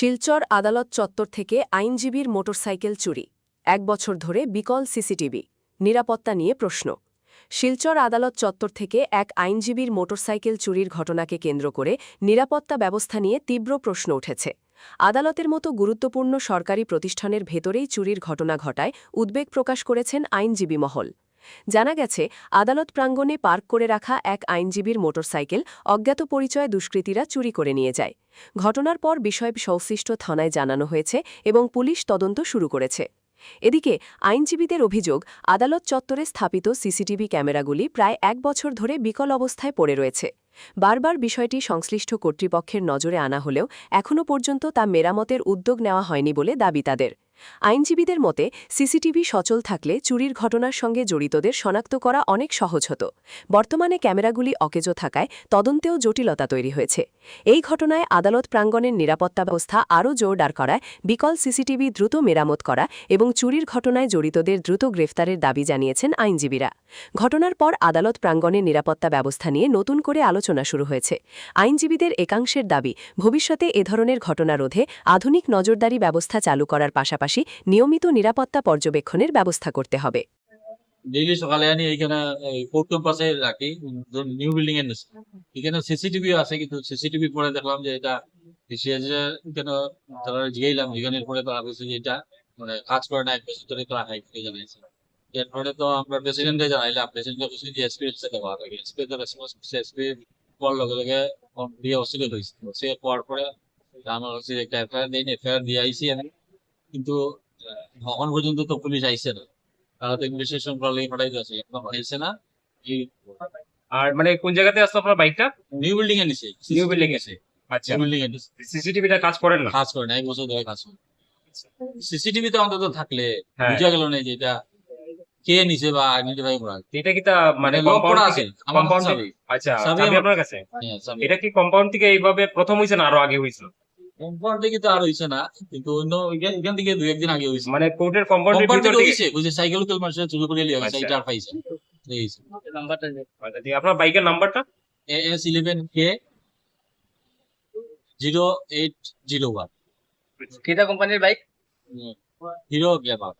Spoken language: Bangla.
শিলচর আদালত চত্বর থেকে আইনজীবীর মোটরসাইকেল চুরি ১ বছর ধরে বিকল সিসিটিভি নিরাপত্তা নিয়ে প্রশ্ন শিলচর আদালত চত্বর থেকে এক আইনজীবীর মোটরসাইকেল চুরির ঘটনাকে কেন্দ্র করে নিরাপত্তা ব্যবস্থা নিয়ে তীব্র প্রশ্ন উঠেছে আদালতের মতো গুরুত্বপূর্ণ সরকারি প্রতিষ্ঠানের ভেতরেই চুরির ঘটনা ঘটায় উদ্বেগ প্রকাশ করেছেন আইনজীবী মহল জানা গেছে আদালত প্রাঙ্গণে পার্ক করে রাখা এক আইনজীবীর মোটরসাইকেল অজ্ঞাত পরিচয় দুষ্কৃতীরা চুরি করে নিয়ে যায় ঘটনার পর বিষয় সংশ্লিষ্ট থানায় জানানো হয়েছে এবং পুলিশ তদন্ত শুরু করেছে এদিকে আইনজীবীদের অভিযোগ আদালত চত্বরে স্থাপিত সিসিটিভি ক্যামেরাগুলি প্রায় ১ বছর ধরে বিকল অবস্থায় পড়ে রয়েছে বারবার বিষয়টি সংশ্লিষ্ট কর্তৃপক্ষের নজরে আনা হলেও এখনও পর্যন্ত তা মেরামতের উদ্যোগ নেওয়া হয়নি বলে দাবি তাদের আইনজীবীদের মতে সিসিটিভি সচল থাকলে চুরির ঘটনার সঙ্গে জড়িতদের শনাক্ত করা অনেক সহজ হতো বর্তমানে ক্যামেরাগুলি অকেজো থাকায় তদন্তেও জটিলতা তৈরি হয়েছে এই ঘটনায় আদালত প্রাঙ্গণের নিরাপত্তা ব্যবস্থা আরও জোরদার করায় বিকল সিসিটিভি দ্রুত মেরামত করা এবং চুরির ঘটনায় জড়িতদের দ্রুত গ্রেফতারের দাবি জানিয়েছেন আইনজীবীরা ঘটনার পর আদালত প্রাঙ্গণের নিরাপত্তা ব্যবস্থা নিয়ে নতুন করে আলোচনা শুরু হয়েছে আইনজীবীদের একাংশের দাবি ভবিষ্যতে এ ধরনের ঘটনা রোধে আধুনিক নজরদারি ব্যবস্থা চালু করার পাশাপাশি নিয়মিত নিরাপত্তা পর্যবেক্ষণের ব্যবস্থা করতে হবে ডেইলি সকালে আনি এইখানে কোর্ট ক্যাম্পাসে রাখি নিউ বিল্ডিং এর নিচে এখানে সিসিটিভি আছে কিন্তু সিসিটিভি পরে দেখলাম যে এটা এখানে তারা জিগাইলাম জিগানোর পরে তারা বলছে যে এটা মানে কাজ করে না ১ বছর ধরে তো রাখাই জানাইছে এরপরে তো আমরা প্রেসিডেন্টে জানাইলাম প্রেসিডেন্টকে বলছি যে এসপি এর সাথে কথা বলি এসপি তো রেসপন্স করছে এসপি পর লগে লগে দিয়ে অস্থির হয়েছে সে পর পরে আমার হচ্ছে একটা এফআইআর দিই এফআইআর দিয়ে আইসি আমি কিন্তু এখন পর্যন্ত তো পুলিশ আইসে না তারা তো ইনভেস্টিগেশন করলে পাঠাই যাচ্ছে এখন আইসে না আর মানে কোন জায়গাতে আসলো আপনার বাইকটা? নিউ বিল্ডিং এ নিচে নিউ বিল্ডিং এসে। আচ্ছা, বিল্ডিং এ নিচে সিসিটিভিটা কাজ করেন না? কাজ করে না ১ বছর ধরে কাজ করে সিসিটিভি তো অন্তত থাকলে হ্যাঁ। বুঝা গেল না যে এটা কে নিচে বা আইডেন্টিফাই করা এটা কি তা মানে লক কম্পাউন্ড করা থেকে? আছে আমার কম্পাউন্ড চাবি আচ্ছা, চাবি চাবি আমার- আপনার কাছে? হ্যাঁ, চাবি। এটা কি কম্পাউন্ড থেকে এইভাবে প্রথম হইছে না আরো আগে হইছিল? কম্পাউন্ড থেকে তো আর হইছে না কিন্তু অন্য এখান থেকে ২-১ দিন আগে হইছে মানে কোর্টের কম্পাউন্ডের কম্পাউন্ড ভিতর থেকে থেকে? হইছে বুঝে সাইকেল কেল মানুষের চুরি করে লিয়ে গেছে আচ্ছা। এটা আর পাইছে এই নাম্বারটা আচ্ছা, দিয়ে আপনার বাইকের নাম্বারটা? AS11K 0801 কিটা কোম্পানির বাইক? Hero Glamour